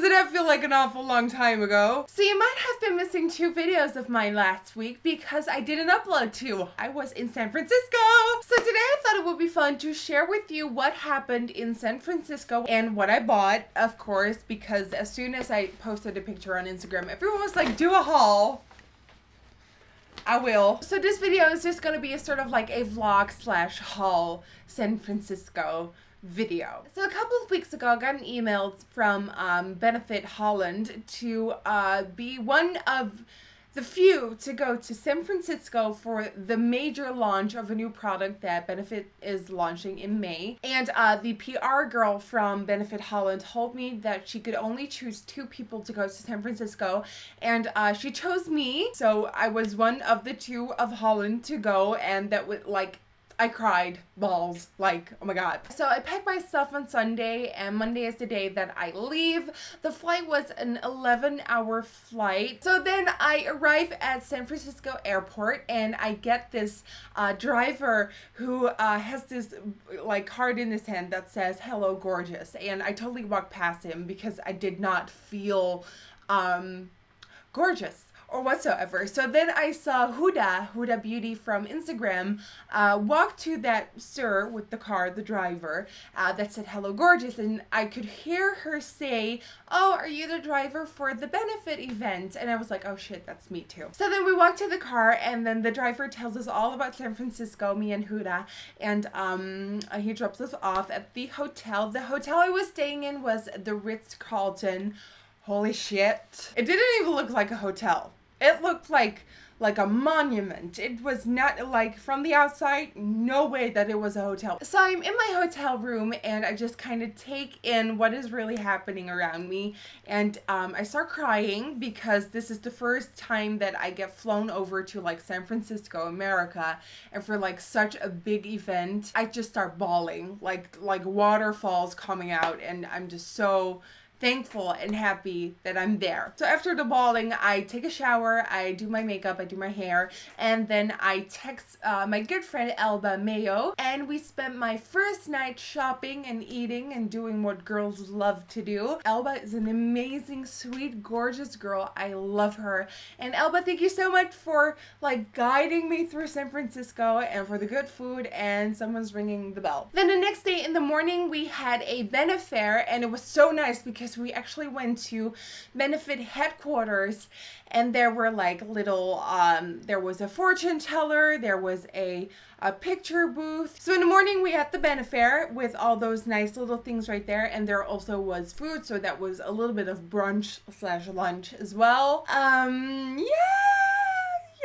Doesn't that feel like an awful long time ago? So you might have been missing 2 videos of mine last week because I didn't upload 2. I was in San Francisco. So today I thought it would be fun to share with you what happened in San Francisco and what I bought, of course, because as soon as I posted a picture on Instagram, everyone was like, do a haul. I will. So this video is just going to be a sort of like a vlog / haul San Francisco video. So a couple of weeks ago, I got an email from Benefit Holland to be one of the few to go to San Francisco for the major launch of a new product that Benefit is launching in May. And the PR girl from Benefit Holland told me that she could only choose 2 people to go to San Francisco, and she chose me. So I was one of the 2 of Holland to go, and that would like, I cried balls, like, oh my god. So I packed my stuff on Sunday, and Monday is the day that I leave. The flight was an 11-hour flight. So then I arrive at San Francisco airport, and I get this driver who has this like card in his hand that says, "Hello, gorgeous." And I totally walked past him because I did not feel gorgeous or whatsoever. So then I saw Huda Beauty from Instagram, walk to that sir with the car, the driver, that said, "Hello, gorgeous." And I could hear her say, "Oh, are you the driver for the Benefit event?" And I was like, oh shit, that's me too. So then we walk to the car, and then the driver tells us all about San Francisco, me and Huda, and he drops us off at the hotel. The hotel I was staying in was the Ritz-Carlton. Holy shit. It didn't even look like a hotel. It looked like a monument. It was not like, from the outside, no way that it was a hotel. So I'm in my hotel room, and I just kind of take in what is really happening around me, and I start crying because this is the first time that I get flown over to like San Francisco, America, and for like such a big event, I just start bawling, like waterfalls coming out, and I'm just so thankful and happy that I'm there. So after the bawling, I take a shower, I do my makeup, I do my hair, and then I text my good friend Elba Mayo, and we spent my first night shopping and eating and doing what girls love to do. Elba is an amazing, sweet, gorgeous girl. I love her. And Elba, thank you so much for like guiding me through San Francisco and for the good food, and someone's ringing the bell. Then the next day in the morning, we had a Benefit, and it was so nice because we actually went to Benefit headquarters, and there were like little, there was a fortune teller, there was a picture booth. So in the morning we had the Benefit with all those nice little things right there, and there also was food, so that was a little bit of brunch / lunch as well.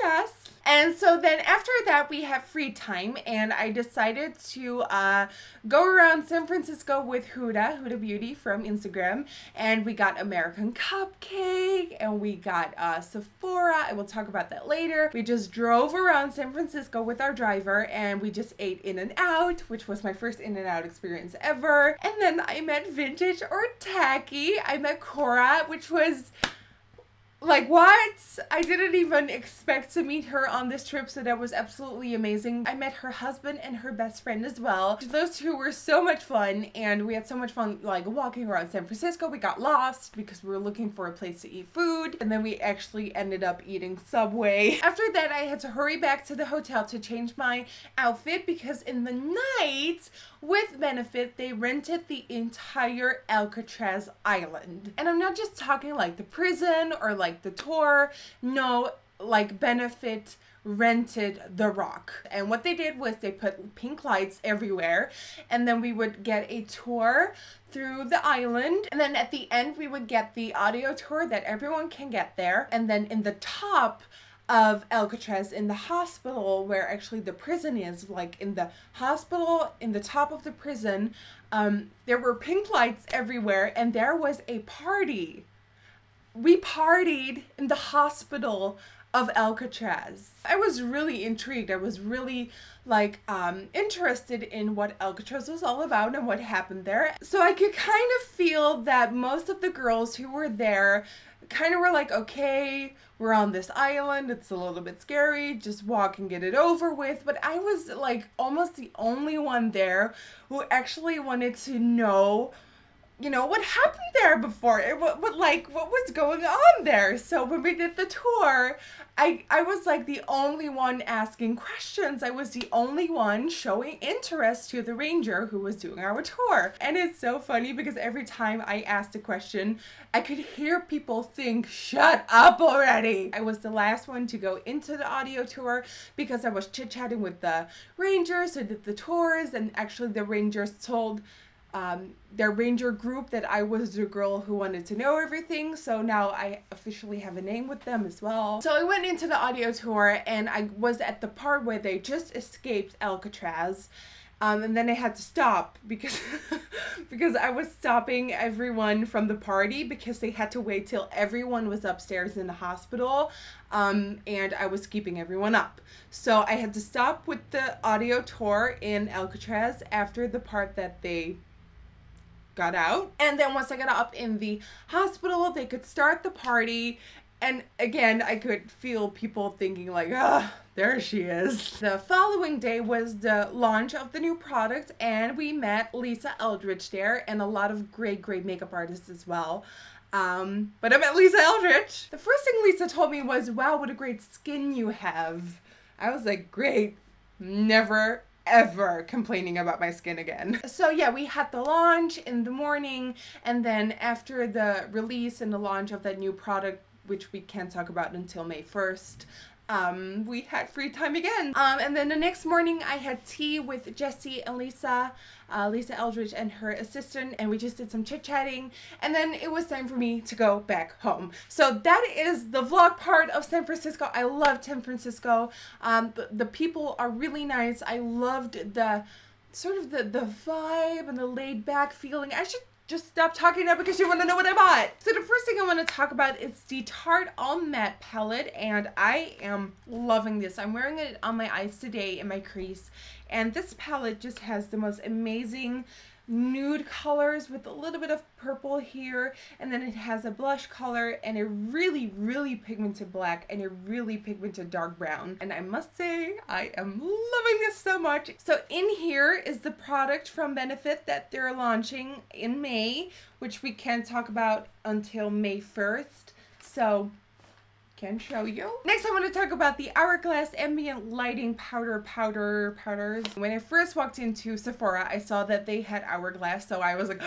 Yes. And so then after that, we have free time, and I decided to go around San Francisco with Huda Beauty from Instagram, and we got American Cupcake, and we got Sephora. I will talk about that later. We just drove around San Francisco with our driver, and we just ate In-N-Out, which was my first In-N-Out experience ever. And then I met Vintage or Tacky. I met Cora, which was like, what? I didn't even expect to meet her on this trip, so that was absolutely amazing. I met her husband and her best friend as well. Those 2 were so much fun, and we had so much fun like walking around San Francisco. We got lost because we were looking for a place to eat food, and then we actually ended up eating Subway. After that, I had to hurry back to the hotel to change my outfit because in the night with Benefit, they rented the entire Alcatraz island. And I'm not just talking like the prison or like the tour. No, like Benefit rented the Rock. And what they did was they put pink lights everywhere, and then we would get a tour through the island, and then at the end we would get the audio tour that everyone can get there. And then in the top of Alcatraz, in the hospital where actually the prison is, like in the hospital, in the top of the prison, there were pink lights everywhere, and there was a party. We partied in the hospital of Alcatraz. I was really intrigued. I was really like interested in what Alcatraz was all about and what happened there. So I could kind of feel that most of the girls who were there kind of were like, okay, we're on this island, it's a little bit scary, just walk and get it over with. But I was like almost the only one there who actually wanted to know you know, what happened there before? What was going on there? So when we did the tour, I was like the only one asking questions. I was the only one showing interest to the ranger who was doing our tour. And it's so funny because every time I asked a question, I could hear people think, shut up already. I was the last one to go into the audio tour because I was chit-chatting with the rangers who did the tours, and actually the rangers told their ranger group that I was the girl who wanted to know everything, so now I officially have a name with them as well. So I went into the audio tour and I was at the part where they just escaped Alcatraz, and then I had to stop because because I was stopping everyone from the party because they had to wait till everyone was upstairs in the hospital, and I was keeping everyone up. So I had to stop with the audio tour in Alcatraz after the part that they got out. And then once I got up in the hospital, they could start the party. And again, I could feel people thinking like, ah, there she is. The following day was the launch of the new product, and we met Lisa Eldridge there and a lot of great makeup artists as well. But I met Lisa Eldridge. The first thing Lisa told me was, wow, what a great skin you have. I was like, great. Never ever complaining about my skin again. So yeah, we had the launch in the morning, and then after the release and the launch of that new product, which we can't talk about until May 1st, we had free time again. And then the next morning I had tea with Jessie and Lisa Eldridge and her assistant, and we just did some chit-chatting, and then it was time for me to go back home. So that is the vlog part of San Francisco. I loved San Francisco. The people are really nice. I loved the sort of the vibe and the laid back feeling. I should just stop talking now because you want to know what I bought. So the first thing I want to talk about is the Tarte All Matte palette, and I am loving this. I'm wearing it on my eyes today in my crease, and this palette just has the most amazing nude colors with a little bit of purple here, and then it has a blush color and a really pigmented black and a really pigmented dark brown, and I must say I am loving this so much. So in here is the product from Benefit that they're launching in May, which we can't talk about until May 1st, so can show you. Next, I want to talk about the Hourglass Ambient Lighting powders. When I first walked into Sephora, I saw that they had Hourglass, so I was like,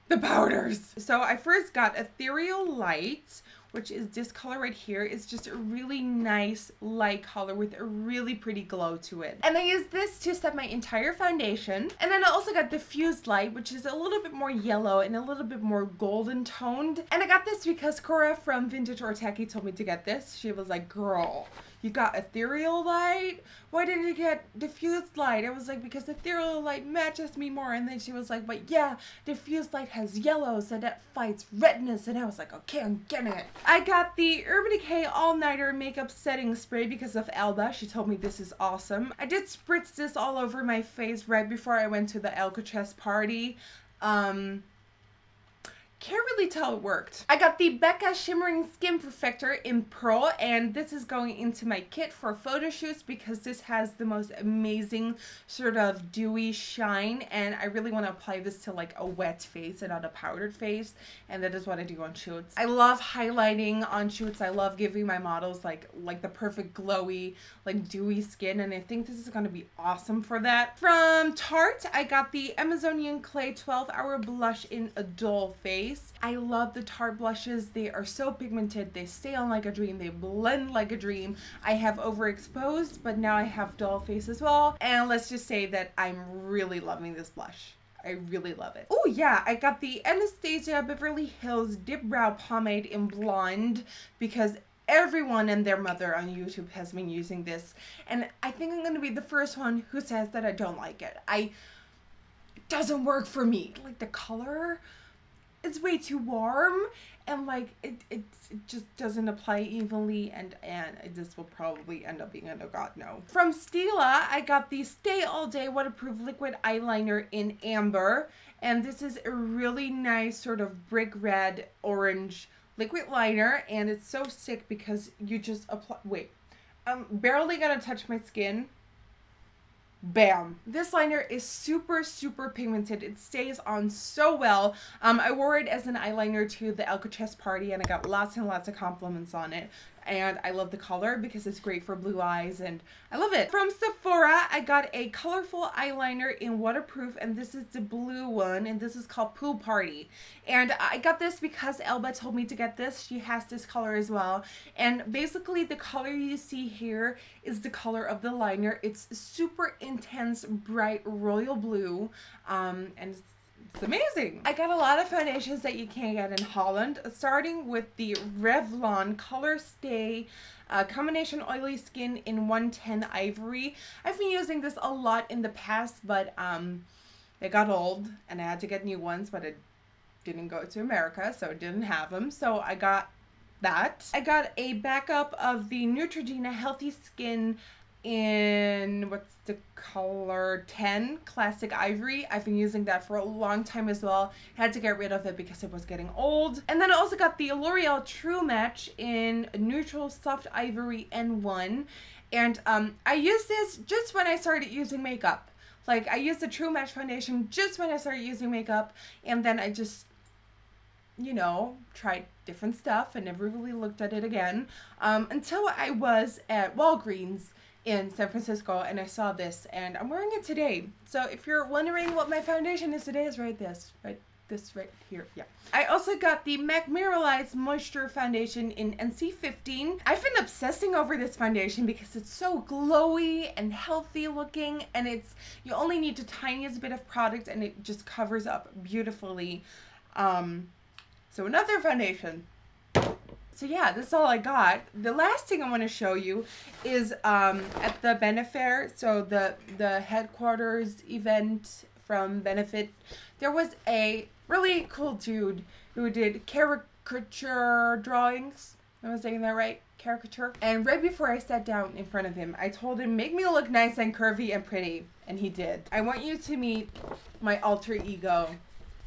the powders. So I first got Ethereal Light, which is this color right here. It's just a really nice light color with a really pretty glow to it. And I used this to set my entire foundation. And then I also got Diffused Light, which is a little bit more yellow and a little bit more golden toned. And I got this because Cora from Vintage or Tacky told me to get this. She was like, girl, you got Ethereal Light? Why didn't you get Diffused Light? I was like, because Ethereal Light matches me more. And then she was like, but yeah, Diffused Light has yellow, so that fights redness. And I was like, okay, I'm getting it. I got the Urban Decay All Nighter Makeup Setting Spray because of Alba. She told me this is awesome. I did spritz this all over my face right before I went to the Alcatraz party. Can't really tell it worked. I got the Becca Shimmering Skin Perfector in Pearl, and this is going into my kit for photo shoots because this has the most amazing sort of dewy shine, and I really want to apply this to like a wet face and not a powdered face, and that is what I do on shoots. I love highlighting on shoots. I love giving my models like the perfect glowy, like dewy skin, and I think this is going to be awesome for that. From Tarte, I got the Amazonian Clay 12-Hour Blush in a Doll Face. I love the Tarte blushes. They are so pigmented. They stay on like a dream. They blend like a dream. I have overexposed, but now I have doll face as well. And let's just say that I'm really loving this blush. I really love it. Oh yeah, I got the Anastasia Beverly Hills Dipbrow Pomade in Blonde because everyone and their mother on YouTube has been using this. And I think I'm going to be the first one who says that I don't like it. It doesn't work for me. Like the color, it's way too warm, and like it just doesn't apply evenly, and this will probably end up being a no god no. From Stila, I got the Stay All Day Waterproof Liquid Eyeliner in Amber, and this is a really nice sort of brick red orange liquid liner, and it's so sick because you just apply, wait, I'm barely gonna touch my skin. Bam. This liner is super, super pigmented. It stays on so well. I wore it as an eyeliner to the Alcatraz party and I got lots and lots of compliments on it. And I love the color because it's great for blue eyes and I love it. From Sephora, I got a colorful eyeliner in waterproof and this is the blue one and this is called Pool Party. And I got this because Elba told me to get this. She has this color as well. And basically the color you see here is the color of the liner. It's super intense, bright royal blue and it's amazing. I got a lot of foundations that you can't get in Holland, starting with the Revlon Colorstay Combination Oily Skin in 110 Ivory. I've been using this a lot in the past, but they got old and I had to get new ones, but it didn't go to America, so it didn't have them. So I got that. I got a backup of the Neutrogena Healthy Skin in, what's the color, 10 Classic Ivory. I've been using that for a long time as well. Had to get rid of it because it was getting old. And then I also got the L'Oreal True Match in Neutral Soft Ivory N1. And I used this just when I started using makeup. Like, I used the True Match foundation just when I started using makeup. And then I just, you know, tried different stuff and never really looked at it again. Until I was at Walgreens in San Francisco and I saw this and I'm wearing it today. So if you're wondering what my foundation is today, is right here. Yeah. I also got the MAC Mineralized Moisture Foundation in NC15. I've been obsessing over this foundation because it's so glowy and healthy looking and you only need the tiniest bit of product and it just covers up beautifully. So another foundation. So yeah, this is all I got. The last thing I want to show you is at the Benefair, so the headquarters event from Benefit, there was a really cool dude who did caricature drawings. Am I saying that right? Caricature. And right before I sat down in front of him, I told him, make me look nice and curvy and pretty. And he did. I want you to meet my alter ego,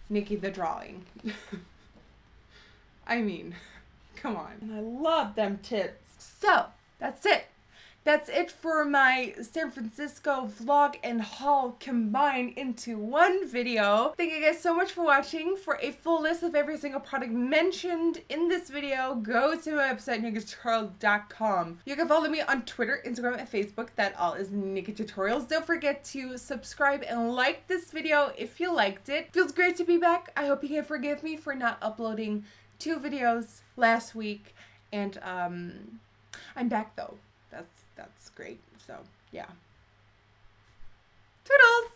Nikki the Drawing. I mean, come on. And I love them tits. So, that's it. That's it for my San Francisco vlog and haul combined into one video. Thank you guys so much for watching. For a full list of every single product mentioned in this video, go to my website, Nikkietutorials.com. You can follow me on Twitter, Instagram, and Facebook. That all is Nikkietutorials. Don't forget to subscribe and like this video if you liked it. Feels great to be back. I hope you can forgive me for not uploading 2 videos last week. And I'm back though. That's great. So, yeah. Toodles!